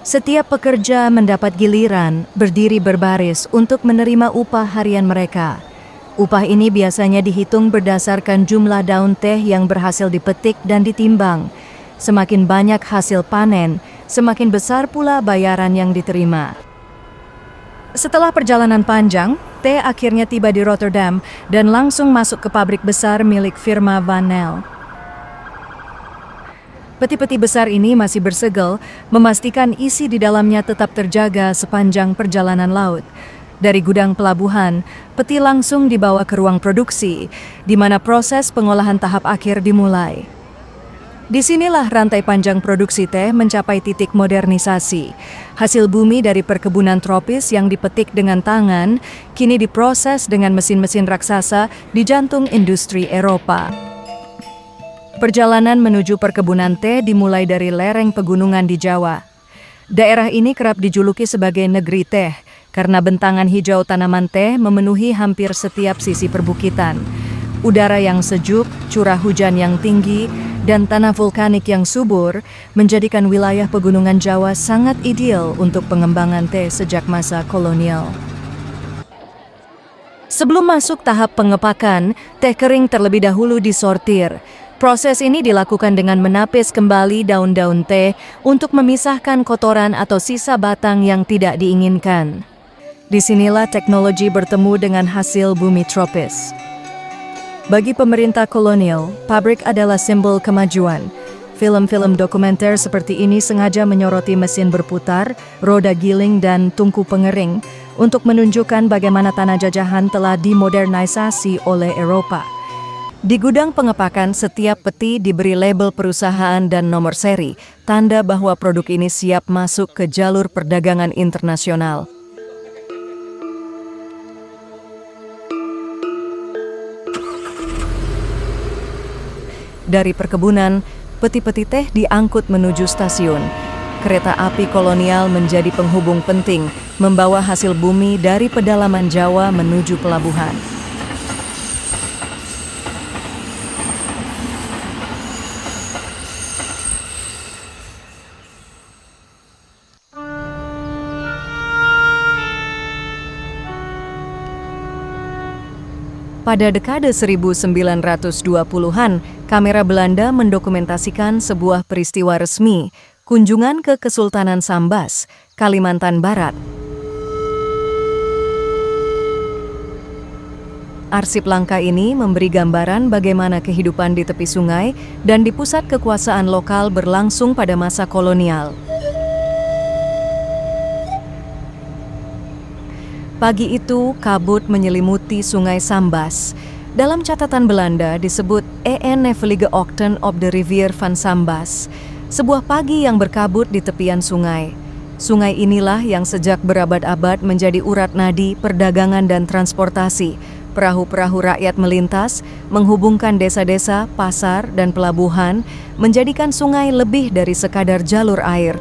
Setiap pekerja mendapat giliran berdiri berbaris untuk menerima upah harian mereka. Upah ini biasanya dihitung berdasarkan jumlah daun teh yang berhasil dipetik dan ditimbang. Semakin banyak hasil panen, semakin besar pula bayaran yang diterima. Setelah perjalanan panjang, teh akhirnya tiba di Rotterdam dan langsung masuk ke pabrik besar milik firma Van Nel. Peti-peti besar ini masih bersegel, memastikan isi di dalamnya tetap terjaga sepanjang perjalanan laut. Dari gudang pelabuhan, peti langsung dibawa ke ruang produksi, di mana proses pengolahan tahap akhir dimulai. Disinilah rantai panjang produksi teh mencapai titik modernisasi. Hasil bumi dari perkebunan tropis yang dipetik dengan tangan, kini diproses dengan mesin-mesin raksasa di jantung industri Eropa. Perjalanan menuju perkebunan teh dimulai dari lereng pegunungan di Jawa. Daerah ini kerap dijuluki sebagai negeri teh karena bentangan hijau tanaman teh memenuhi hampir setiap sisi perbukitan. Udara yang sejuk, curah hujan yang tinggi, dan tanah vulkanik yang subur menjadikan wilayah pegunungan Jawa sangat ideal untuk pengembangan teh sejak masa kolonial. Sebelum masuk tahap pengepakan, teh kering terlebih dahulu disortir. Proses ini dilakukan dengan menapis kembali daun-daun teh untuk memisahkan kotoran atau sisa batang yang tidak diinginkan. Disinilah teknologi bertemu dengan hasil bumi tropis. Bagi pemerintah kolonial, pabrik adalah simbol kemajuan. Film-film dokumenter seperti ini sengaja menyoroti mesin berputar, roda giling, dan tungku pengering untuk menunjukkan bagaimana tanah jajahan telah dimodernisasi oleh Eropa. Di gudang pengepakan, setiap peti diberi label perusahaan dan nomor seri, tanda bahwa produk ini siap masuk ke jalur perdagangan internasional. Dari perkebunan, peti-peti teh diangkut menuju stasiun. Kereta api kolonial menjadi penghubung penting, membawa hasil bumi dari pedalaman Jawa menuju pelabuhan. Pada dekade 1920-an, kamera Belanda mendokumentasikan sebuah peristiwa resmi, kunjungan ke Kesultanan Sambas, Kalimantan Barat. Arsip langka ini memberi gambaran bagaimana kehidupan di tepi sungai dan di pusat kekuasaan lokal berlangsung pada masa kolonial. Pagi itu, kabut menyelimuti sungai Sambas. Dalam catatan Belanda disebut Een nevelige ochtend op de rivier van Sambas, sebuah pagi yang berkabut di tepian sungai. Sungai inilah yang sejak berabad-abad menjadi urat nadi perdagangan dan transportasi. Perahu-perahu rakyat melintas, menghubungkan desa-desa, pasar, dan pelabuhan, menjadikan sungai lebih dari sekadar jalur air.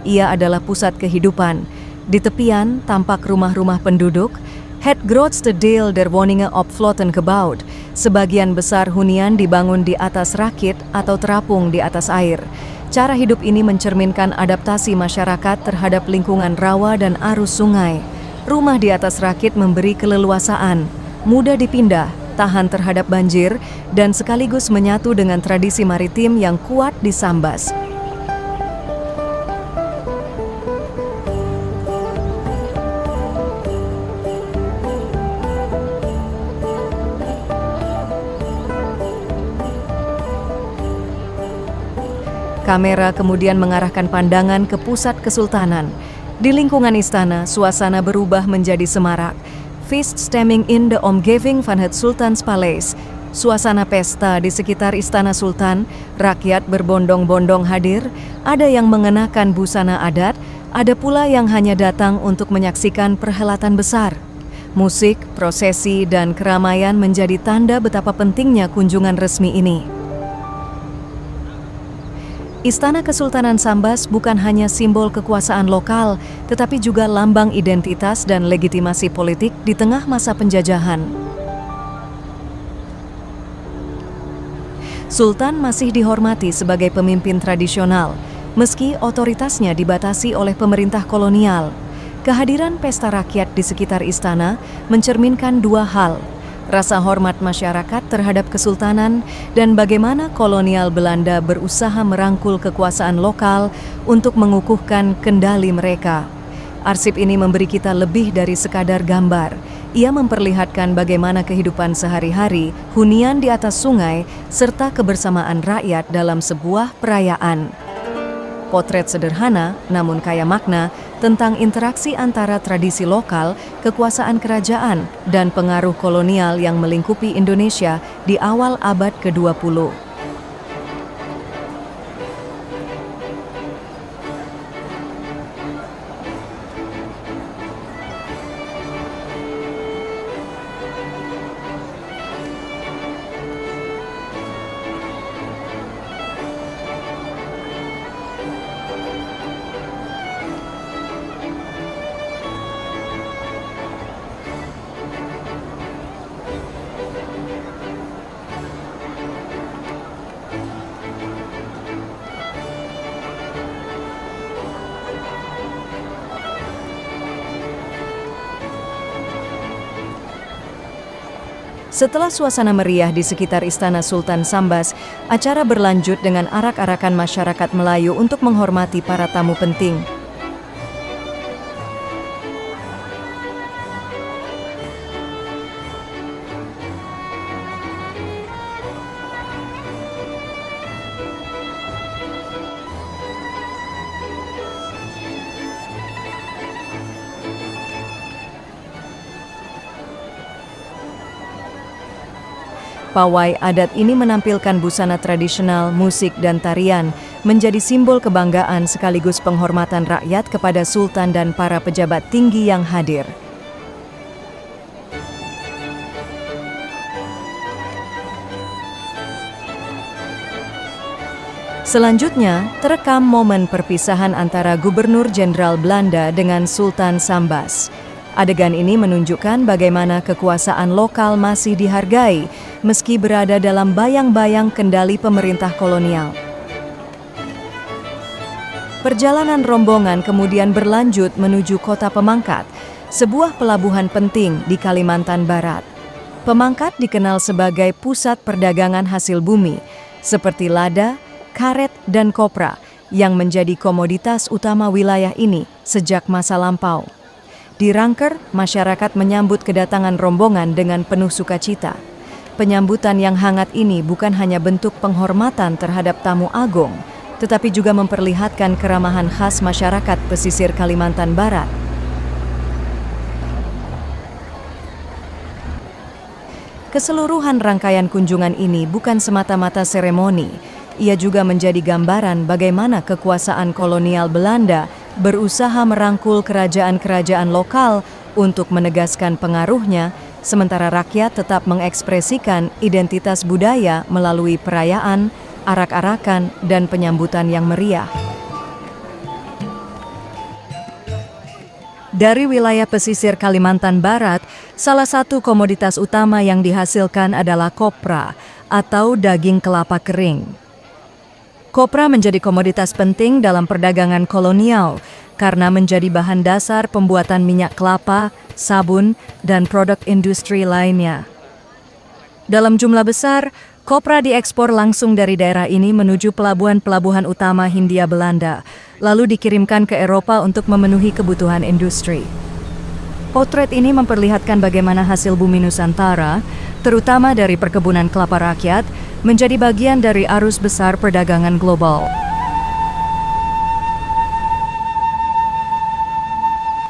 Ia adalah pusat kehidupan. Di tepian tampak rumah-rumah penduduk, het grootste deel der woningen op vlotten gebouwd. Sebagian besar hunian dibangun di atas rakit atau terapung di atas air. Cara hidup ini mencerminkan adaptasi masyarakat terhadap lingkungan rawa dan arus sungai. Rumah di atas rakit memberi keleluasaan, mudah dipindah, tahan terhadap banjir, dan sekaligus menyatu dengan tradisi maritim yang kuat di Sambas. Kamera kemudian mengarahkan pandangan ke pusat kesultanan. Di lingkungan istana, suasana berubah menjadi semarak. Feeststemming in the omgeving van het Sultanspaleis. Suasana pesta di sekitar istana sultan, rakyat berbondong-bondong hadir, ada yang mengenakan busana adat, ada pula yang hanya datang untuk menyaksikan perhelatan besar. Musik, prosesi, dan keramaian menjadi tanda betapa pentingnya kunjungan resmi ini. Istana Kesultanan Sambas bukan hanya simbol kekuasaan lokal, tetapi juga lambang identitas dan legitimasi politik di tengah masa penjajahan. Sultan masih dihormati sebagai pemimpin tradisional. meski otoritasnya dibatasi oleh pemerintah kolonial. Kehadiran pesta rakyat di sekitar istana mencerminkan dua hal: rasa hormat masyarakat terhadap kesultanan dan bagaimana kolonial Belanda berusaha merangkul kekuasaan lokal untuk mengukuhkan kendali mereka. Arsip ini memberi kita lebih dari sekadar gambar. Ia memperlihatkan bagaimana kehidupan sehari-hari, hunian di atas sungai, serta kebersamaan rakyat dalam sebuah perayaan. Potret sederhana, namun kaya makna, tentang interaksi antara tradisi lokal, kekuasaan kerajaan, dan pengaruh kolonial yang melingkupi Indonesia di awal abad ke-20. Setelah suasana meriah di sekitar Istana Sultan Sambas, acara berlanjut dengan arak-arakan masyarakat Melayu untuk menghormati para tamu penting. Pawai adat ini menampilkan busana tradisional, musik, dan tarian, menjadi simbol kebanggaan sekaligus penghormatan rakyat kepada Sultan dan para pejabat tinggi yang hadir. Selanjutnya, terekam momen perpisahan antara Gubernur Jenderal Belanda dengan Sultan Sambas. Adegan ini menunjukkan bagaimana kekuasaan lokal masih dihargai, meski berada dalam bayang-bayang kendali pemerintah kolonial. Perjalanan rombongan kemudian berlanjut menuju Kota Pemangkat, sebuah pelabuhan penting di Kalimantan Barat. Pemangkat dikenal sebagai pusat perdagangan hasil bumi, seperti lada, karet, dan kopra, yang menjadi komoditas utama wilayah ini sejak masa lampau. Di Rangker, masyarakat menyambut kedatangan rombongan dengan penuh sukacita. Penyambutan yang hangat ini bukan hanya bentuk penghormatan terhadap tamu agung, tetapi juga memperlihatkan keramahan khas masyarakat pesisir Kalimantan Barat. Keseluruhan rangkaian kunjungan ini bukan semata-mata seremoni. Ia juga menjadi gambaran bagaimana kekuasaan kolonial Belanda berusaha merangkul kerajaan-kerajaan lokal untuk menegaskan pengaruhnya, sementara rakyat tetap mengekspresikan identitas budaya melalui perayaan, arak-arakan, dan penyambutan yang meriah. Dari wilayah pesisir Kalimantan Barat, salah satu komoditas utama yang dihasilkan adalah kopra atau daging kelapa kering. Kopra menjadi komoditas penting dalam perdagangan kolonial karena menjadi bahan dasar pembuatan minyak kelapa, sabun, dan produk industri lainnya. Dalam jumlah besar, kopra diekspor langsung dari daerah ini menuju pelabuhan-pelabuhan utama Hindia Belanda, lalu dikirimkan ke Eropa untuk memenuhi kebutuhan industri. Potret ini memperlihatkan bagaimana hasil bumi Nusantara, terutama dari perkebunan kelapa rakyat, menjadi bagian dari arus besar perdagangan global.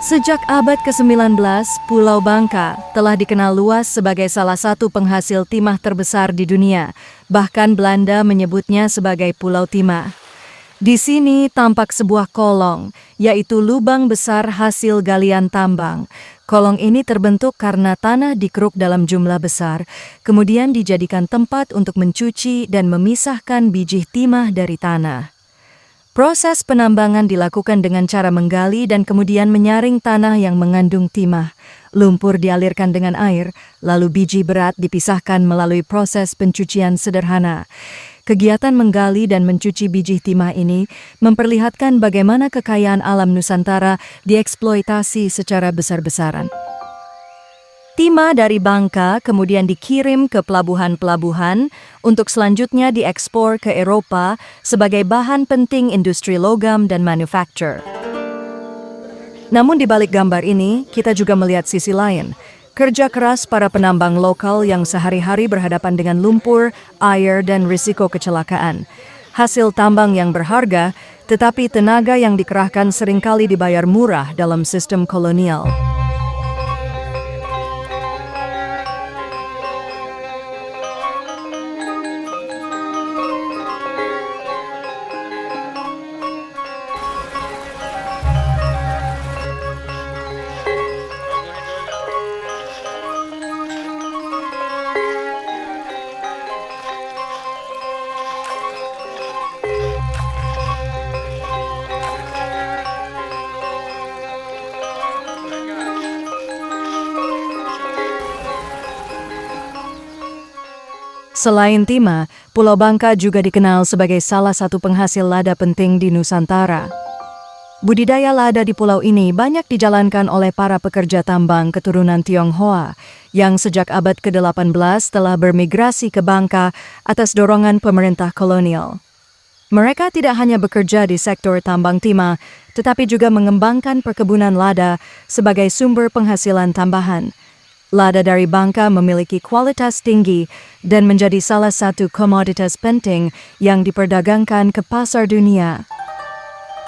Sejak abad ke-19, Pulau Bangka telah dikenal luas sebagai salah satu penghasil timah terbesar di dunia. Bahkan Belanda menyebutnya sebagai Pulau Timah. Di sini tampak sebuah kolong, yaitu lubang besar hasil galian tambang. Kolong ini terbentuk karena tanah dikeruk dalam jumlah besar, kemudian dijadikan tempat untuk mencuci dan memisahkan biji timah dari tanah. Proses penambangan dilakukan dengan cara menggali dan kemudian menyaring tanah yang mengandung timah. Lumpur dialirkan dengan air, lalu biji berat dipisahkan melalui proses pencucian sederhana. Kegiatan menggali dan mencuci biji timah ini memperlihatkan bagaimana kekayaan alam Nusantara dieksploitasi secara besar-besaran. Timah dari Bangka kemudian dikirim ke pelabuhan-pelabuhan untuk selanjutnya diekspor ke Eropa sebagai bahan penting industri logam dan manufaktur. Namun di balik gambar ini, kita juga melihat sisi lain. Kerja keras para penambang lokal yang sehari-hari berhadapan dengan lumpur, air, dan risiko kecelakaan. Hasil tambang yang berharga, tetapi tenaga yang dikerahkan seringkali dibayar murah dalam sistem kolonial. Selain timah, Pulau Bangka juga dikenal sebagai salah satu penghasil lada penting di Nusantara. Budidaya lada di pulau ini banyak dijalankan oleh para pekerja tambang keturunan Tionghoa yang sejak abad ke-18 telah bermigrasi ke Bangka atas dorongan pemerintah kolonial. Mereka tidak hanya bekerja di sektor tambang timah, tetapi juga mengembangkan perkebunan lada sebagai sumber penghasilan tambahan. Lada dari Bangka memiliki kualitas tinggi dan menjadi salah satu komoditas penting yang diperdagangkan ke pasar dunia.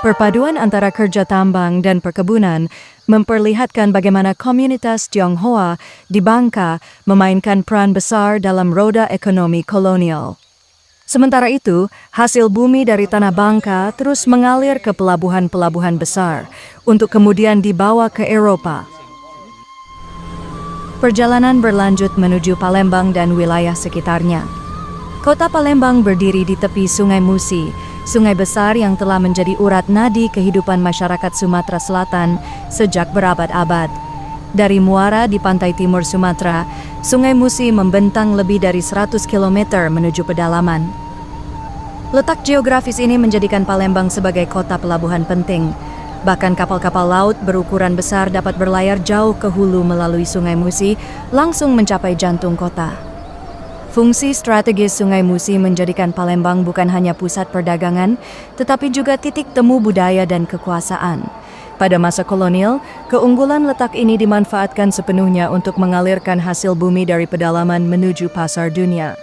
Perpaduan antara kerja tambang dan perkebunan memperlihatkan bagaimana komunitas Tionghoa di Bangka memainkan peran besar dalam roda ekonomi kolonial. Sementara itu, hasil bumi dari tanah Bangka terus mengalir ke pelabuhan-pelabuhan besar untuk kemudian dibawa ke Eropa. Perjalanan berlanjut menuju Palembang dan wilayah sekitarnya. Kota Palembang berdiri di tepi Sungai Musi, sungai besar yang telah menjadi urat nadi kehidupan masyarakat Sumatera Selatan sejak berabad-abad. Dari muara di pantai timur Sumatera, Sungai Musi membentang lebih dari 100 km menuju pedalaman. Letak geografis ini menjadikan Palembang sebagai kota pelabuhan penting. Bahkan kapal-kapal laut berukuran besar dapat berlayar jauh ke hulu melalui Sungai Musi, langsung mencapai jantung kota. Fungsi strategis Sungai Musi menjadikan Palembang bukan hanya pusat perdagangan, tetapi juga titik temu budaya dan kekuasaan. Pada masa kolonial, keunggulan letak ini dimanfaatkan sepenuhnya untuk mengalirkan hasil bumi dari pedalaman menuju pasar dunia.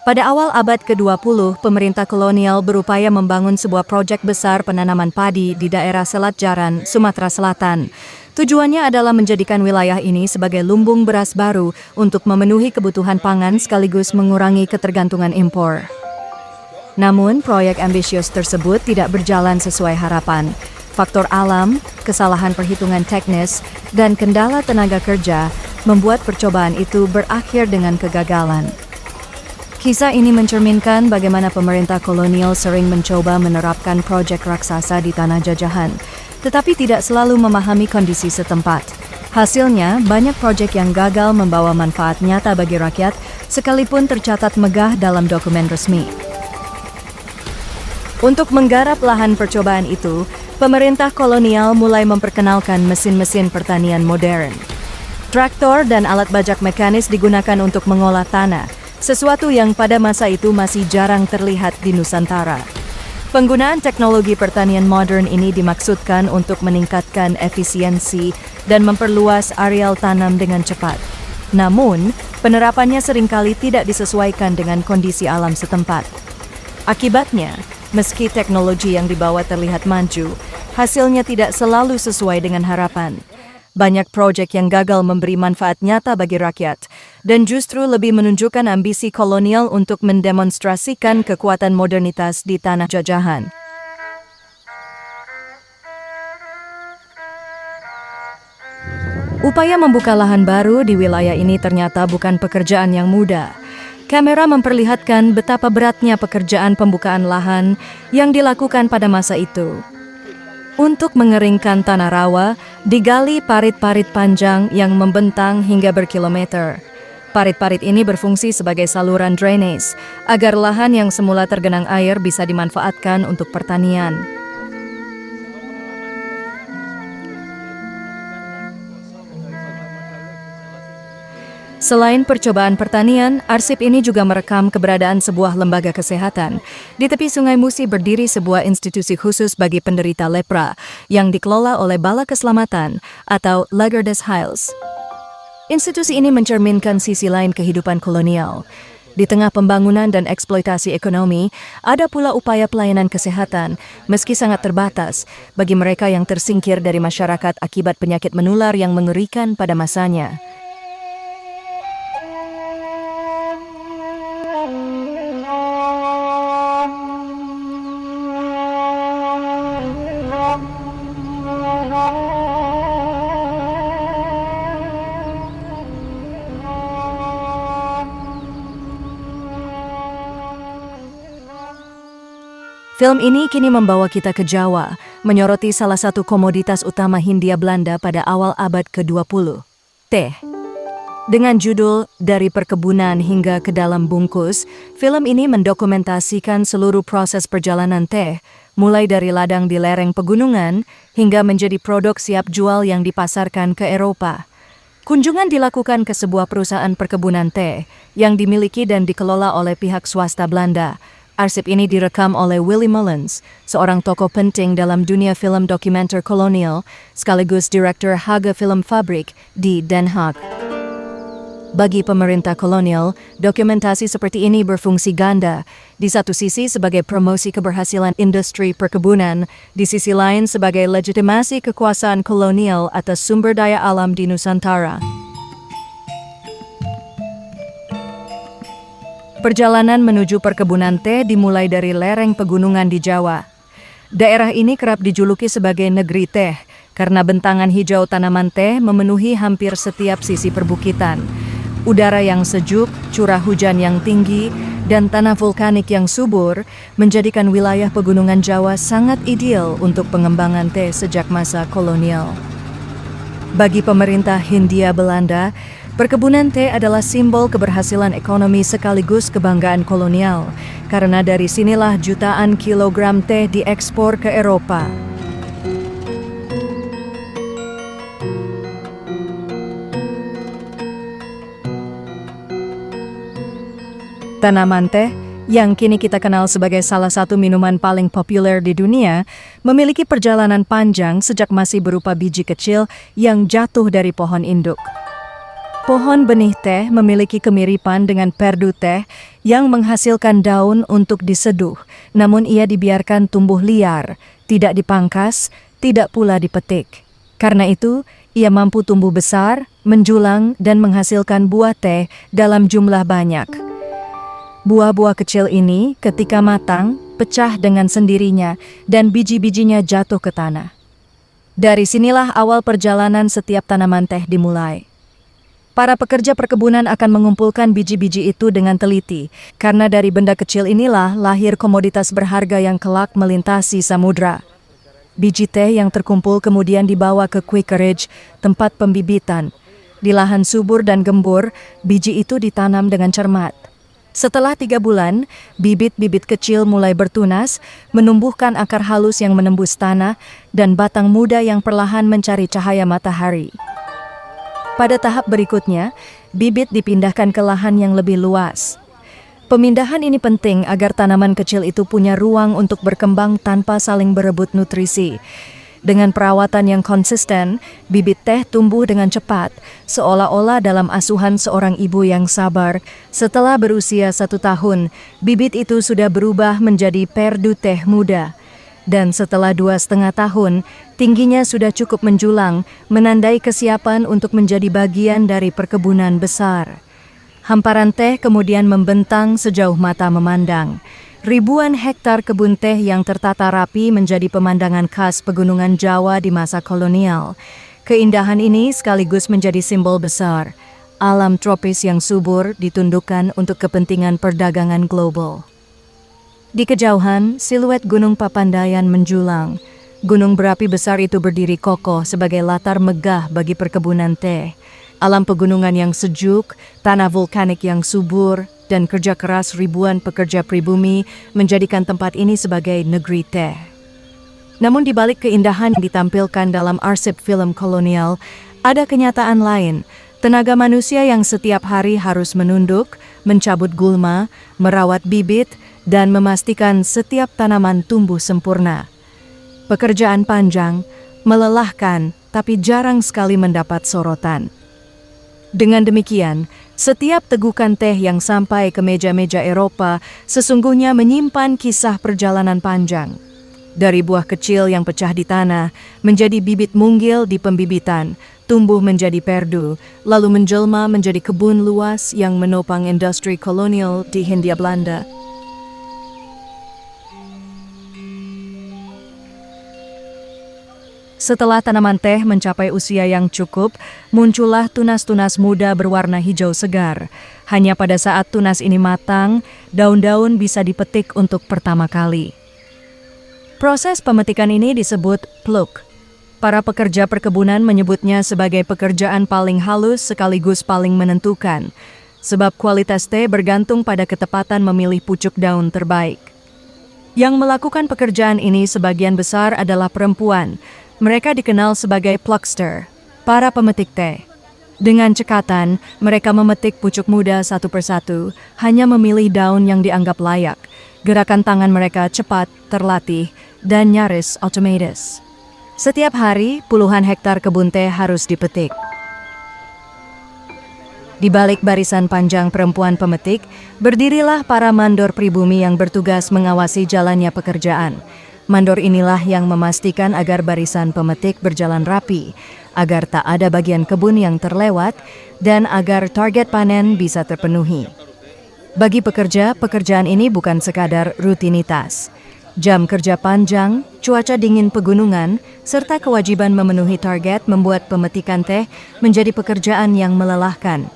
Pada awal abad ke-20, pemerintah kolonial berupaya membangun sebuah proyek besar penanaman padi di daerah Selat Jaran, Sumatera Selatan. Tujuannya adalah menjadikan wilayah ini sebagai lumbung beras baru untuk memenuhi kebutuhan pangan sekaligus mengurangi ketergantungan impor. Namun, proyek ambisius tersebut tidak berjalan sesuai harapan. Faktor alam, kesalahan perhitungan teknis, dan kendala tenaga kerja membuat percobaan itu berakhir dengan kegagalan. Kisah ini mencerminkan bagaimana pemerintah kolonial sering mencoba menerapkan proyek raksasa di tanah jajahan, tetapi tidak selalu memahami kondisi setempat. Hasilnya, banyak proyek yang gagal membawa manfaat nyata bagi rakyat, sekalipun tercatat megah dalam dokumen resmi. Untuk menggarap lahan percobaan itu, pemerintah kolonial mulai memperkenalkan mesin-mesin pertanian modern. Traktor dan alat bajak mekanis digunakan untuk mengolah tanah, sesuatu yang pada masa itu masih jarang terlihat di Nusantara. Penggunaan teknologi pertanian modern ini dimaksudkan untuk meningkatkan efisiensi dan memperluas areal tanam dengan cepat. Namun, penerapannya seringkali tidak disesuaikan dengan kondisi alam setempat. Akibatnya, meski teknologi yang dibawa terlihat maju, hasilnya tidak selalu sesuai dengan harapan. Banyak proyek yang gagal memberi manfaat nyata bagi rakyat, dan justru lebih menunjukkan ambisi kolonial untuk mendemonstrasikan kekuatan modernitas di tanah jajahan. Upaya membuka lahan baru di wilayah ini ternyata bukan pekerjaan yang mudah. Kamera memperlihatkan betapa beratnya pekerjaan pembukaan lahan yang dilakukan pada masa itu. Untuk mengeringkan tanah rawa, digali parit-parit panjang yang membentang hingga berkilometer. Parit-parit ini berfungsi sebagai saluran drainase, agar lahan yang semula tergenang air bisa dimanfaatkan untuk pertanian. Selain percobaan pertanian, arsip ini juga merekam keberadaan sebuah lembaga kesehatan. Di tepi Sungai Musi berdiri sebuah institusi khusus bagi penderita lepra yang dikelola oleh Bala Keselamatan atau Lagardes Hiles. Institusi ini mencerminkan sisi lain kehidupan kolonial. Di tengah pembangunan dan eksploitasi ekonomi, ada pula upaya pelayanan kesehatan, meski sangat terbatas, bagi mereka yang tersingkir dari masyarakat akibat penyakit menular yang mengerikan pada masanya. Film ini kini membawa kita ke Jawa, menyoroti salah satu komoditas utama Hindia Belanda pada awal abad ke-20, teh. Dengan judul Dari Perkebunan Hingga ke Dalam Bungkus, film ini mendokumentasikan seluruh proses perjalanan teh, mulai dari ladang di lereng pegunungan hingga menjadi produk siap jual yang dipasarkan ke Eropa. Kunjungan dilakukan ke sebuah perusahaan perkebunan teh yang dimiliki dan dikelola oleh pihak swasta Belanda. Arsip ini direkam oleh Willy Mullens, seorang tokoh penting dalam dunia film dokumenter kolonial, sekaligus direktur Haga Film Fabrik di Den Haag. Bagi pemerintah kolonial, dokumentasi seperti ini berfungsi ganda, di satu sisi sebagai promosi keberhasilan industri perkebunan, di sisi lain sebagai legitimasi kekuasaan kolonial atas sumber daya alam di Nusantara. Perjalanan menuju perkebunan teh dimulai dari lereng pegunungan di Jawa. Daerah ini kerap dijuluki sebagai negeri teh karena bentangan hijau tanaman teh memenuhi hampir setiap sisi perbukitan. Udara yang sejuk, curah hujan yang tinggi, dan tanah vulkanik yang subur menjadikan wilayah pegunungan Jawa sangat ideal untuk pengembangan teh sejak masa kolonial. Bagi pemerintah Hindia Belanda, perkebunan teh adalah simbol keberhasilan ekonomi sekaligus kebanggaan kolonial, karena dari sinilah jutaan kilogram teh diekspor ke Eropa. Tanaman teh, yang kini kita kenal sebagai salah satu minuman paling populer di dunia, memiliki perjalanan panjang sejak masih berupa biji kecil yang jatuh dari pohon induk. Pohon benih teh memiliki kemiripan dengan perdu teh yang menghasilkan daun untuk diseduh, namun ia dibiarkan tumbuh liar, tidak dipangkas, tidak pula dipetik. Karena itu, ia mampu tumbuh besar, menjulang, dan menghasilkan buah teh dalam jumlah banyak. Buah-buah kecil ini ketika matang, pecah dengan sendirinya dan biji-bijinya jatuh ke tanah. Dari sinilah awal perjalanan setiap tanaman teh dimulai. Para pekerja perkebunan akan mengumpulkan biji-biji itu dengan teliti, karena dari benda kecil inilah lahir komoditas berharga yang kelak melintasi samudra. Biji teh yang terkumpul kemudian dibawa ke Quakerage, tempat pembibitan. Di lahan subur dan gembur, biji itu ditanam dengan cermat. Setelah 3 bulan, bibit-bibit kecil mulai bertunas, menumbuhkan akar halus yang menembus tanah, dan batang muda yang perlahan mencari cahaya matahari. Pada tahap berikutnya, bibit dipindahkan ke lahan yang lebih luas. Pemindahan ini penting agar tanaman kecil itu punya ruang untuk berkembang tanpa saling berebut nutrisi. Dengan perawatan yang konsisten, bibit teh tumbuh dengan cepat, seolah-olah dalam asuhan seorang ibu yang sabar. Setelah berusia 1 tahun, bibit itu sudah berubah menjadi perdu teh muda. Dan setelah 2,5 tahun, tingginya sudah cukup menjulang, menandai kesiapan untuk menjadi bagian dari perkebunan besar. Hamparan teh kemudian membentang sejauh mata memandang. Ribuan hektar kebun teh yang tertata rapi menjadi pemandangan khas pegunungan Jawa di masa kolonial. Keindahan ini sekaligus menjadi simbol besar. Alam tropis yang subur ditundukkan untuk kepentingan perdagangan global. Di kejauhan, siluet Gunung Papandayan menjulang. Gunung berapi besar itu berdiri kokoh sebagai latar megah bagi perkebunan teh. Alam pegunungan yang sejuk, tanah vulkanik yang subur, dan kerja keras ribuan pekerja pribumi menjadikan tempat ini sebagai negeri teh. Namun di balik keindahan yang ditampilkan dalam arsip film kolonial, ada kenyataan lain. Tenaga manusia yang setiap hari harus menunduk, mencabut gulma, merawat bibit, dan memastikan setiap tanaman tumbuh sempurna. Pekerjaan panjang, melelahkan, tapi jarang sekali mendapat sorotan. Dengan demikian, setiap tegukan teh yang sampai ke meja-meja Eropa sesungguhnya menyimpan kisah perjalanan panjang. Dari buah kecil yang pecah di tanah, menjadi bibit munggil di pembibitan, tumbuh menjadi perdu, lalu menjelma menjadi kebun luas yang menopang industri kolonial di Hindia Belanda. Setelah tanaman teh mencapai usia yang cukup, muncullah tunas-tunas muda berwarna hijau segar. Hanya pada saat tunas ini matang, daun-daun bisa dipetik untuk pertama kali. Proses pemetikan ini disebut pluk. Para pekerja perkebunan menyebutnya sebagai pekerjaan paling halus sekaligus paling menentukan, sebab kualitas teh bergantung pada ketepatan memilih pucuk daun terbaik. Yang melakukan pekerjaan ini sebagian besar adalah perempuan. Mereka dikenal sebagai pluckster, para pemetik teh. Dengan cekatan, mereka memetik pucuk muda satu persatu, hanya memilih daun yang dianggap layak. Gerakan tangan mereka cepat, terlatih, dan nyaris otomatis. Setiap hari, puluhan hektar kebun teh harus dipetik. Di balik barisan panjang perempuan pemetik, berdirilah para mandor pribumi yang bertugas mengawasi jalannya pekerjaan. Mandor inilah yang memastikan agar barisan pemetik berjalan rapi, agar tak ada bagian kebun yang terlewat, dan agar target panen bisa terpenuhi. Bagi pekerja, pekerjaan ini bukan sekadar rutinitas. Jam kerja panjang, cuaca dingin pegunungan, serta kewajiban memenuhi target membuat pemetikan teh menjadi pekerjaan yang melelahkan.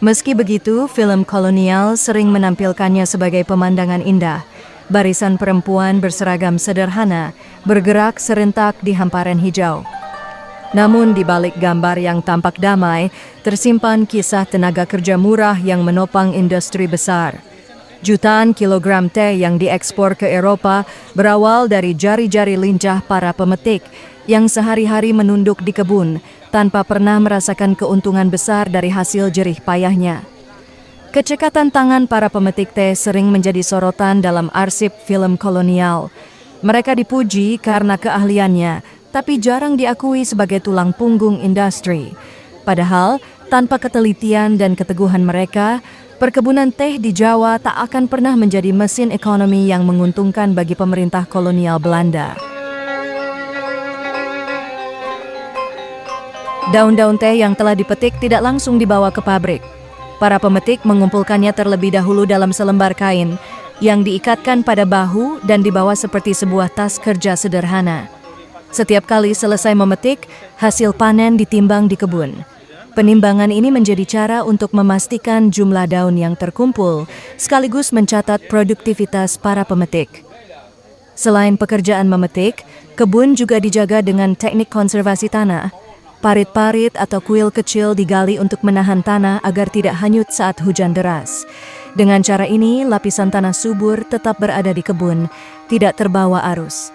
Meski begitu, film kolonial sering menampilkannya sebagai pemandangan indah. Barisan perempuan berseragam sederhana, bergerak serentak di hamparan hijau. Namun di balik gambar yang tampak damai, tersimpan kisah tenaga kerja murah yang menopang industri besar. Jutaan kilogram teh yang diekspor ke Eropa berawal dari jari-jari lincah para pemetik yang sehari-hari menunduk di kebun tanpa pernah merasakan keuntungan besar dari hasil jerih payahnya. Kecekatan tangan para pemetik teh sering menjadi sorotan dalam arsip film kolonial. Mereka dipuji karena keahliannya, tapi jarang diakui sebagai tulang punggung industri. Padahal, tanpa ketelitian dan keteguhan mereka, perkebunan teh di Jawa tak akan pernah menjadi mesin ekonomi yang menguntungkan bagi pemerintah kolonial Belanda. Daun-daun teh yang telah dipetik tidak langsung dibawa ke pabrik. Para pemetik mengumpulkannya terlebih dahulu dalam selembar kain yang diikatkan pada bahu dan dibawa seperti sebuah tas kerja sederhana. Setiap kali selesai memetik, hasil panen ditimbang di kebun. Penimbangan ini menjadi cara untuk memastikan jumlah daun yang terkumpul, sekaligus mencatat produktivitas para pemetik. Selain pekerjaan memetik, kebun juga dijaga dengan teknik konservasi tanah. Parit-parit atau kuil kecil digali untuk menahan tanah agar tidak hanyut saat hujan deras. Dengan cara ini, lapisan tanah subur tetap berada di kebun, tidak terbawa arus.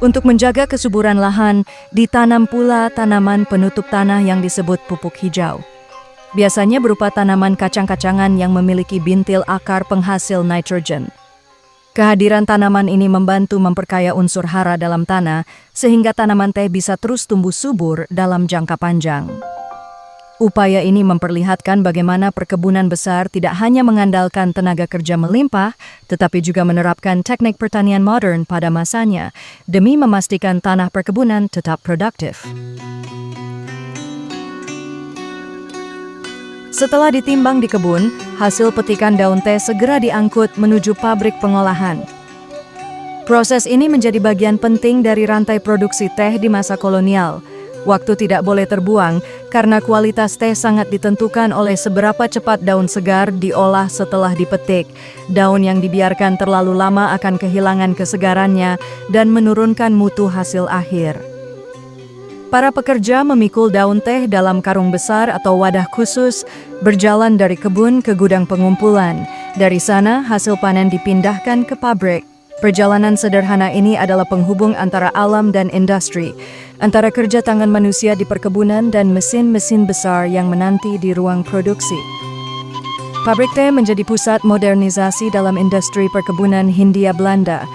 Untuk menjaga kesuburan lahan, ditanam pula tanaman penutup tanah yang disebut pupuk hijau. Biasanya berupa tanaman kacang-kacangan yang memiliki bintil akar penghasil nitrogen. Kehadiran tanaman ini membantu memperkaya unsur hara dalam tanah, sehingga tanaman teh bisa terus tumbuh subur dalam jangka panjang. Upaya ini memperlihatkan bagaimana perkebunan besar tidak hanya mengandalkan tenaga kerja melimpah, tetapi juga menerapkan teknik pertanian modern pada masanya, demi memastikan tanah perkebunan tetap produktif. Setelah ditimbang di kebun, hasil petikan daun teh segera diangkut menuju pabrik pengolahan. Proses ini menjadi bagian penting dari rantai produksi teh di masa kolonial. Waktu tidak boleh terbuang karena kualitas teh sangat ditentukan oleh seberapa cepat daun segar diolah setelah dipetik. Daun yang dibiarkan terlalu lama akan kehilangan kesegarannya dan menurunkan mutu hasil akhir. Para pekerja memikul daun teh dalam karung besar atau wadah khusus, berjalan dari kebun ke gudang pengumpulan. Dari sana, hasil panen dipindahkan ke pabrik. Perjalanan sederhana ini adalah penghubung antara alam dan industri, antara kerja tangan manusia di perkebunan dan mesin-mesin besar yang menanti di ruang produksi. Pabrik teh menjadi pusat modernisasi dalam industri perkebunan Hindia Belanda.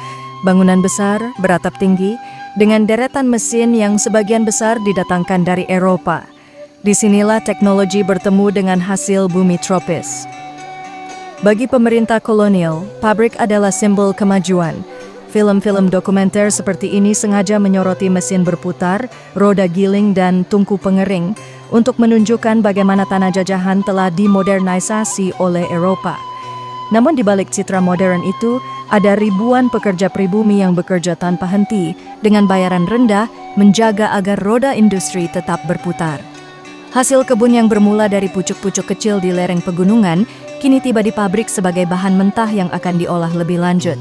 Bangunan besar, beratap tinggi, dengan deretan mesin yang sebagian besar didatangkan dari Eropa. Disinilah teknologi bertemu dengan hasil bumi tropis. Bagi pemerintah kolonial, pabrik adalah simbol kemajuan. Film-film dokumenter seperti ini sengaja menyoroti mesin berputar, roda giling, dan tungku pengering untuk menunjukkan bagaimana tanah jajahan telah dimodernisasi oleh Eropa. Namun di balik citra modern itu, ada ribuan pekerja pribumi yang bekerja tanpa henti dengan bayaran rendah menjaga agar roda industri tetap berputar. Hasil kebun yang bermula dari pucuk-pucuk kecil di lereng pegunungan kini tiba di pabrik sebagai bahan mentah yang akan diolah lebih lanjut.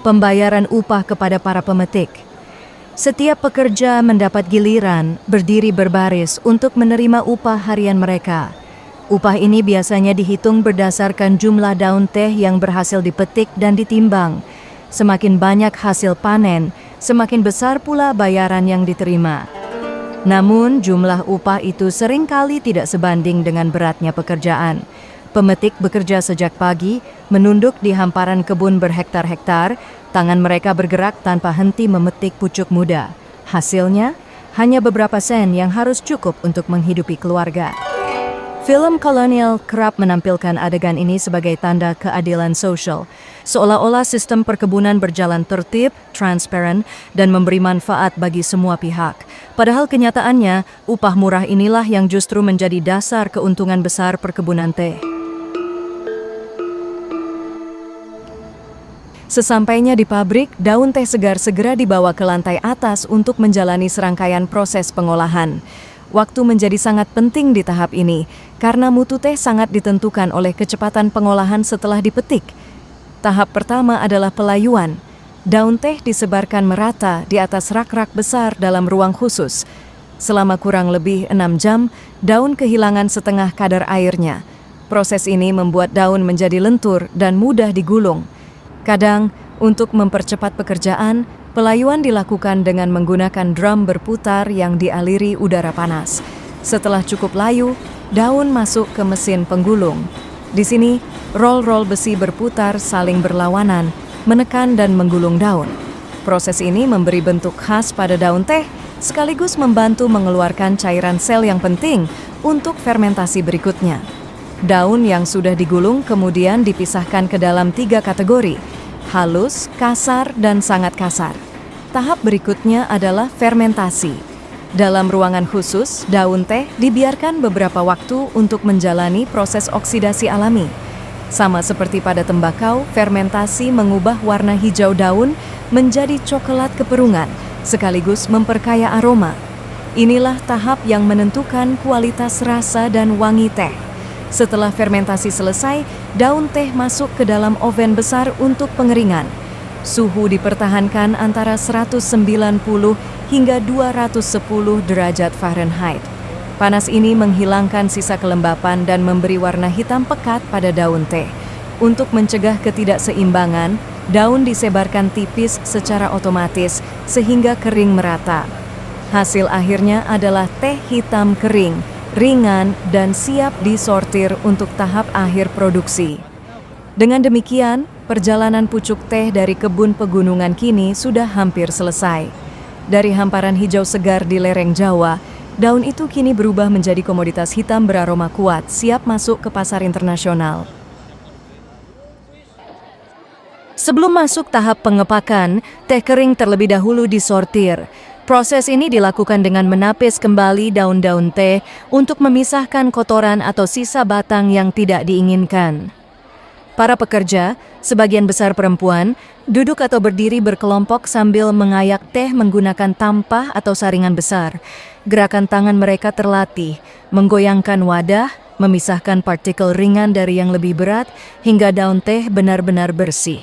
Pembayaran upah kepada para pemetik. Setiap pekerja mendapat giliran berdiri berbaris untuk menerima upah harian mereka. Upah ini biasanya dihitung berdasarkan jumlah daun teh yang berhasil dipetik dan ditimbang. Semakin banyak hasil panen, semakin besar pula bayaran yang diterima. Namun, jumlah upah itu seringkali tidak sebanding dengan beratnya pekerjaan. Pemetik bekerja sejak pagi, menunduk di hamparan kebun berhektar-hektar, tangan mereka bergerak tanpa henti memetik pucuk muda. Hasilnya, hanya beberapa sen yang harus cukup untuk menghidupi keluarga. Film kolonial kerap menampilkan adegan ini sebagai tanda keadilan sosial, seolah-olah sistem perkebunan berjalan tertib, transparan, dan memberi manfaat bagi semua pihak. Padahal kenyataannya, upah murah inilah yang justru menjadi dasar keuntungan besar perkebunan teh. Sesampainya di pabrik, daun teh segar segera dibawa ke lantai atas untuk menjalani serangkaian proses pengolahan. Waktu menjadi sangat penting di tahap ini, karena mutu teh sangat ditentukan oleh kecepatan pengolahan setelah dipetik. Tahap pertama adalah pelayuan. Daun teh disebarkan merata di atas rak-rak besar dalam ruang khusus. Selama kurang lebih 6 jam, daun kehilangan setengah kadar airnya. Proses ini membuat daun menjadi lentur dan mudah digulung. Kadang, untuk mempercepat pekerjaan, pelayuan dilakukan dengan menggunakan drum berputar yang dialiri udara panas. Setelah cukup layu, daun masuk ke mesin penggulung. Di sini, roll-roll besi berputar saling berlawanan, menekan dan menggulung daun. Proses ini memberi bentuk khas pada daun teh, sekaligus membantu mengeluarkan cairan sel yang penting untuk fermentasi berikutnya. Daun yang sudah digulung kemudian dipisahkan ke dalam 3 kategori: halus, kasar, dan sangat kasar. Tahap berikutnya adalah fermentasi. Dalam ruangan khusus, daun teh dibiarkan beberapa waktu untuk menjalani proses oksidasi alami. Sama seperti pada tembakau, fermentasi mengubah warna hijau daun menjadi coklat keperungan, sekaligus memperkaya aroma. Inilah tahap yang menentukan kualitas rasa dan wangi teh. Setelah fermentasi selesai, daun teh masuk ke dalam oven besar untuk pengeringan. Suhu dipertahankan antara 190 hingga 210 derajat Fahrenheit. Panas ini menghilangkan sisa kelembapan dan memberi warna hitam pekat pada daun teh. Untuk mencegah ketidakseimbangan, daun disebarkan tipis secara otomatis sehingga kering merata. Hasil akhirnya adalah teh hitam kering, ringan, dan siap disortir untuk tahap akhir produksi. Dengan demikian, perjalanan pucuk teh dari kebun pegunungan kini sudah hampir selesai. Dari hamparan hijau segar di lereng Jawa, daun itu kini berubah menjadi komoditas hitam beraroma kuat, siap masuk ke pasar internasional. Sebelum masuk tahap pengepakan, teh kering terlebih dahulu disortir. Proses ini dilakukan dengan menapis kembali daun-daun teh untuk memisahkan kotoran atau sisa batang yang tidak diinginkan. Para pekerja, sebagian besar perempuan, duduk atau berdiri berkelompok sambil mengayak teh menggunakan tampah atau saringan besar. Gerakan tangan mereka terlatih, menggoyangkan wadah, memisahkan partikel ringan dari yang lebih berat, hingga daun teh benar-benar bersih.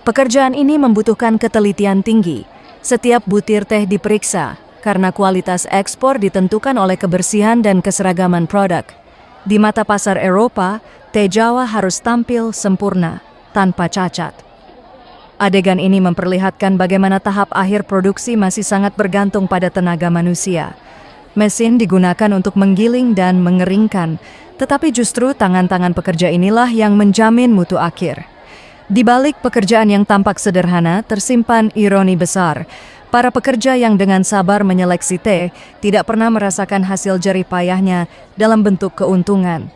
Pekerjaan ini membutuhkan ketelitian tinggi. Setiap butir teh diperiksa, karena kualitas ekspor ditentukan oleh kebersihan dan keseragaman produk. Di mata pasar Eropa, teh Jawa harus tampil sempurna, tanpa cacat. Adegan ini memperlihatkan bagaimana tahap akhir produksi masih sangat bergantung pada tenaga manusia. Mesin digunakan untuk menggiling dan mengeringkan, tetapi justru tangan-tangan pekerja inilah yang menjamin mutu akhir. Di balik pekerjaan yang tampak sederhana, tersimpan ironi besar. Para pekerja yang dengan sabar menyeleksi teh tidak pernah merasakan hasil jerih payahnya dalam bentuk keuntungan.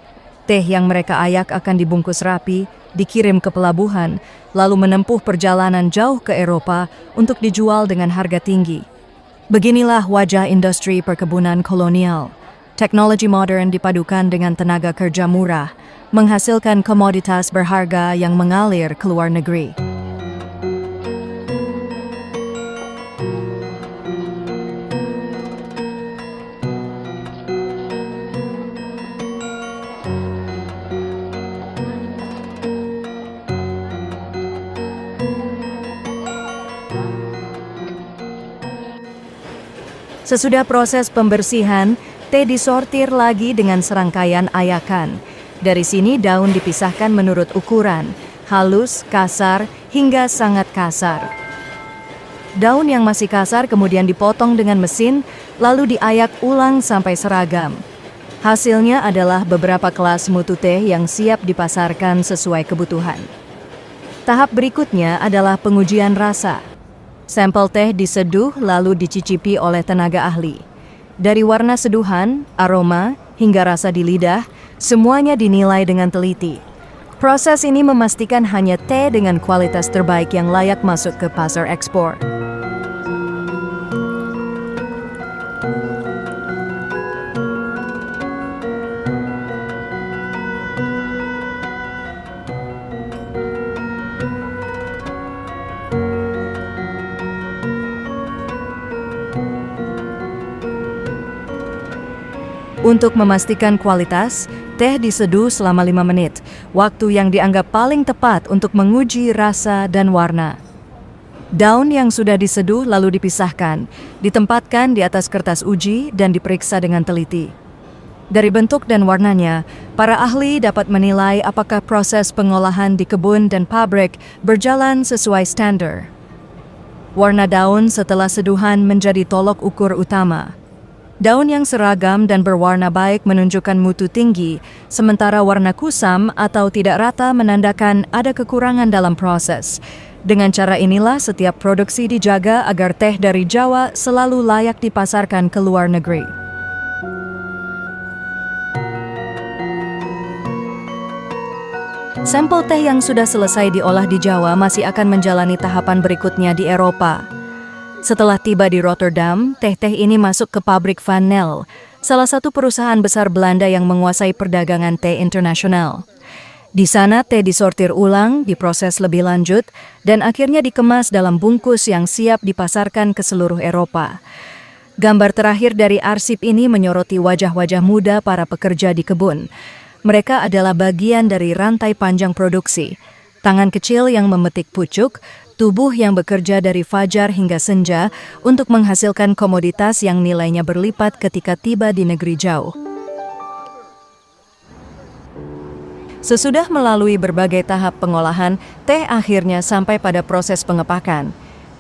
Teh yang mereka ayak akan dibungkus rapi, dikirim ke pelabuhan, lalu menempuh perjalanan jauh ke Eropa untuk dijual dengan harga tinggi. Beginilah wajah industri perkebunan kolonial. Teknologi modern dipadukan dengan tenaga kerja murah, menghasilkan komoditas berharga yang mengalir ke luar negeri. Sesudah proses pembersihan, teh disortir lagi dengan serangkaian ayakan. Dari sini daun dipisahkan menurut ukuran, halus, kasar, hingga sangat kasar. Daun yang masih kasar kemudian dipotong dengan mesin, lalu diayak ulang sampai seragam. Hasilnya adalah beberapa kelas mutu teh yang siap dipasarkan sesuai kebutuhan. Tahap berikutnya adalah pengujian rasa. Sampel teh diseduh lalu dicicipi oleh tenaga ahli. Dari warna seduhan, aroma, hingga rasa di lidah, semuanya dinilai dengan teliti. Proses ini memastikan hanya teh dengan kualitas terbaik yang layak masuk ke pasar ekspor. Untuk memastikan kualitas, teh diseduh selama 5 menit, waktu yang dianggap paling tepat untuk menguji rasa dan warna. Daun yang sudah diseduh lalu dipisahkan, ditempatkan di atas kertas uji dan diperiksa dengan teliti. Dari bentuk dan warnanya, para ahli dapat menilai apakah proses pengolahan di kebun dan pabrik berjalan sesuai standar. Warna daun setelah seduhan menjadi tolok ukur utama. Daun yang seragam dan berwarna baik menunjukkan mutu tinggi, sementara warna kusam atau tidak rata menandakan ada kekurangan dalam proses. Dengan cara inilah setiap produksi dijaga agar teh dari Jawa selalu layak dipasarkan ke luar negeri. Sampel teh yang sudah selesai diolah di Jawa masih akan menjalani tahapan berikutnya di Eropa. Setelah tiba di Rotterdam, teh-teh ini masuk ke pabrik Van Nel, salah satu perusahaan besar Belanda yang menguasai perdagangan teh internasional. Di sana teh disortir ulang, diproses lebih lanjut, dan akhirnya dikemas dalam bungkus yang siap dipasarkan ke seluruh Eropa. Gambar terakhir dari arsip ini menyoroti wajah-wajah muda para pekerja di kebun. Mereka adalah bagian dari rantai panjang produksi. Tangan kecil yang memetik pucuk, tubuh yang bekerja dari fajar hingga senja untuk menghasilkan komoditas yang nilainya berlipat ketika tiba di negeri jauh. Sesudah melalui berbagai tahap pengolahan, teh akhirnya sampai pada proses pengepakan.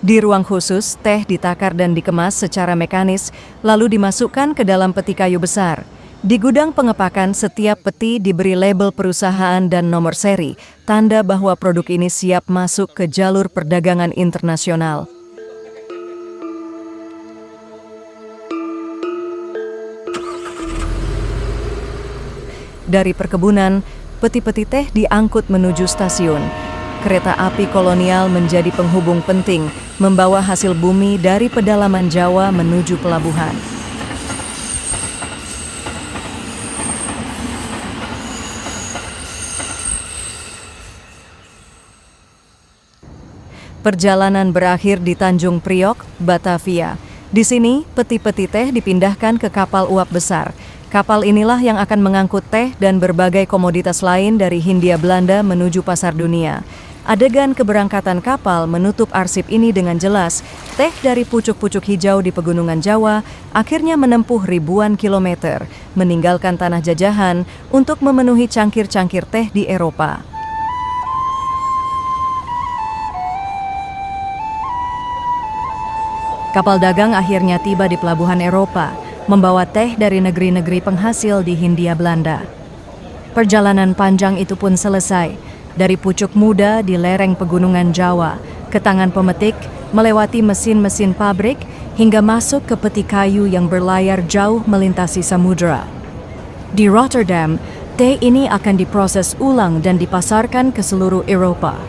Di ruang khusus, teh ditakar dan dikemas secara mekanis, lalu dimasukkan ke dalam peti kayu besar. Di gudang pengepakan, setiap peti diberi label perusahaan dan nomor seri, tanda bahwa produk ini siap masuk ke jalur perdagangan internasional. Dari perkebunan, peti-peti teh diangkut menuju stasiun. Kereta api kolonial menjadi penghubung penting, membawa hasil bumi dari pedalaman Jawa menuju pelabuhan. Perjalanan berakhir di Tanjung Priok, Batavia. Di sini, peti-peti teh dipindahkan ke kapal uap besar. Kapal inilah yang akan mengangkut teh dan berbagai komoditas lain dari Hindia Belanda menuju pasar dunia. Adegan keberangkatan kapal menutup arsip ini dengan jelas. Teh dari pucuk-pucuk hijau di pegunungan Jawa akhirnya menempuh ribuan kilometer, meninggalkan tanah jajahan untuk memenuhi cangkir-cangkir teh di Eropa. Kapal dagang akhirnya tiba di pelabuhan Eropa, membawa teh dari negeri-negeri penghasil di Hindia Belanda. Perjalanan panjang itu pun selesai, dari pucuk muda di lereng pegunungan Jawa, ke tangan pemetik, melewati mesin-mesin pabrik, hingga masuk ke peti kayu yang berlayar jauh melintasi samudera. Di Rotterdam, teh ini akan diproses ulang dan dipasarkan ke seluruh Eropa.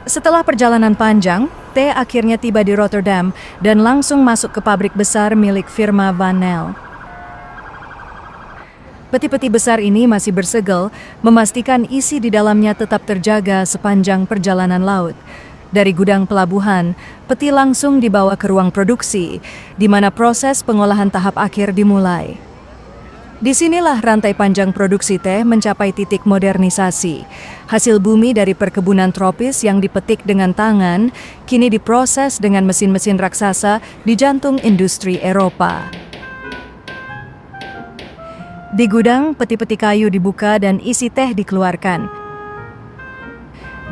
Setelah perjalanan panjang, teh akhirnya tiba di Rotterdam dan langsung masuk ke pabrik besar milik firma Van Nel. Peti-peti besar ini masih bersegel, memastikan isi di dalamnya tetap terjaga sepanjang perjalanan laut. Dari gudang pelabuhan, peti langsung dibawa ke ruang produksi, di mana proses pengolahan tahap akhir dimulai. Disinilah rantai panjang produksi teh mencapai titik modernisasi. Hasil bumi dari perkebunan tropis yang dipetik dengan tangan, kini diproses dengan mesin-mesin raksasa di jantung industri Eropa. Di gudang, peti-peti kayu dibuka dan isi teh dikeluarkan.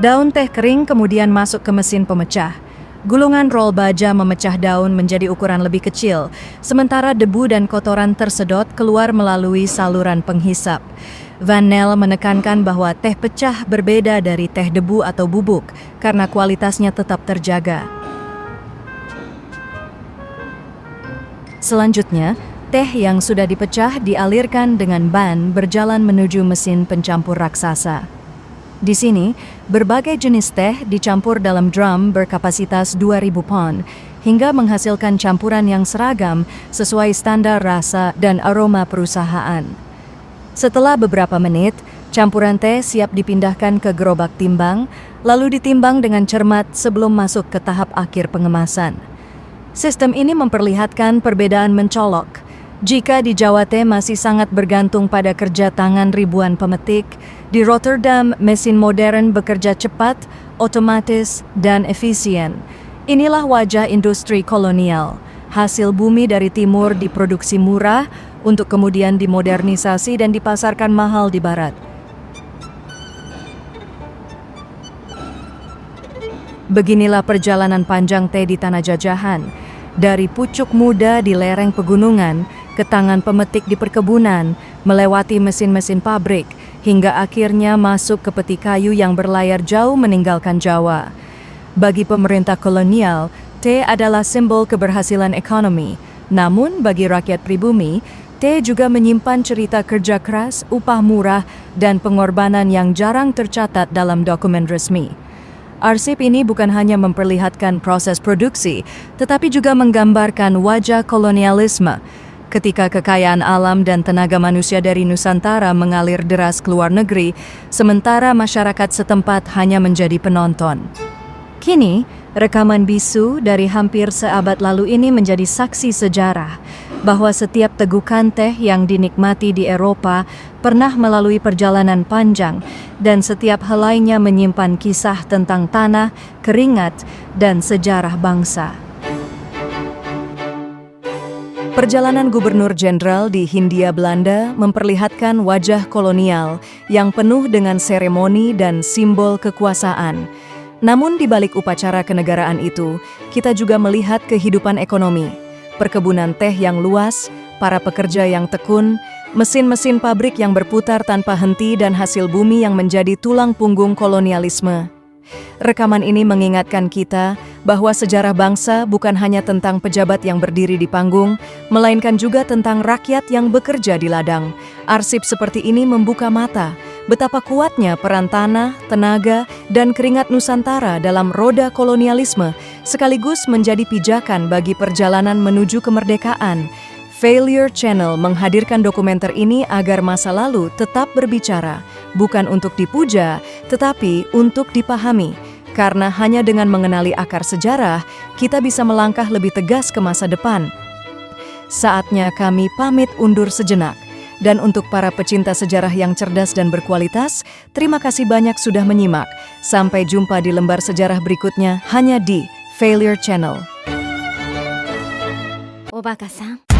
Daun teh kering kemudian masuk ke mesin pemecah. Gulungan roll baja memecah daun menjadi ukuran lebih kecil, sementara debu dan kotoran tersedot keluar melalui saluran penghisap. Van Nel menekankan bahwa teh pecah berbeda dari teh debu atau bubuk karena kualitasnya tetap terjaga. Selanjutnya, teh yang sudah dipecah dialirkan dengan ban berjalan menuju mesin pencampur raksasa. Di sini, berbagai jenis teh dicampur dalam drum berkapasitas 2.000 pon hingga menghasilkan campuran yang seragam sesuai standar rasa dan aroma perusahaan. Setelah beberapa menit, campuran teh siap dipindahkan ke gerobak timbang, lalu ditimbang dengan cermat sebelum masuk ke tahap akhir pengemasan. Sistem ini memperlihatkan perbedaan mencolok. Jika di Jawa teh masih sangat bergantung pada kerja tangan ribuan pemetik, di Rotterdam mesin modern bekerja cepat, otomatis, dan efisien. Inilah wajah industri kolonial. Hasil bumi dari timur diproduksi murah untuk kemudian dimodernisasi dan dipasarkan mahal di barat. Beginilah perjalanan panjang teh di tanah jajahan. Dari pucuk muda di lereng pegunungan, ke tangan pemetik di perkebunan, melewati mesin-mesin pabrik, hingga akhirnya masuk ke peti kayu yang berlayar jauh meninggalkan Jawa. Bagi pemerintah kolonial, teh adalah simbol keberhasilan ekonomi. Namun bagi rakyat pribumi, teh juga menyimpan cerita kerja keras, upah murah, dan pengorbanan yang jarang tercatat dalam dokumen resmi. Arsip ini bukan hanya memperlihatkan proses produksi, tetapi juga menggambarkan wajah kolonialisme, ketika kekayaan alam dan tenaga manusia dari Nusantara mengalir deras ke luar negeri, sementara masyarakat setempat hanya menjadi penonton. Kini, rekaman bisu dari hampir seabad lalu ini menjadi saksi sejarah bahwa setiap tegukan teh yang dinikmati di Eropa pernah melalui perjalanan panjang dan setiap helainya menyimpan kisah tentang tanah, keringat, dan sejarah bangsa. Perjalanan Gubernur Jenderal di Hindia Belanda memperlihatkan wajah kolonial yang penuh dengan seremoni dan simbol kekuasaan. Namun di balik upacara kenegaraan itu, kita juga melihat kehidupan ekonomi, perkebunan teh yang luas, para pekerja yang tekun, mesin-mesin pabrik yang berputar tanpa henti dan hasil bumi yang menjadi tulang punggung kolonialisme. Rekaman ini mengingatkan kita bahwa sejarah bangsa bukan hanya tentang pejabat yang berdiri di panggung, melainkan juga tentang rakyat yang bekerja di ladang. Arsip seperti ini membuka mata betapa kuatnya peran tanah, tenaga, dan keringat Nusantara dalam roda kolonialisme, sekaligus menjadi pijakan bagi perjalanan menuju kemerdekaan. Failure Channel menghadirkan dokumenter ini agar masa lalu tetap berbicara, bukan untuk dipuja, tetapi untuk dipahami. Karena hanya dengan mengenali akar sejarah, kita bisa melangkah lebih tegas ke masa depan. Saatnya kami pamit undur sejenak. Dan untuk para pecinta sejarah yang cerdas dan berkualitas, terima kasih banyak sudah menyimak. Sampai jumpa di lembar sejarah berikutnya hanya di Failure Channel. Obaka-san.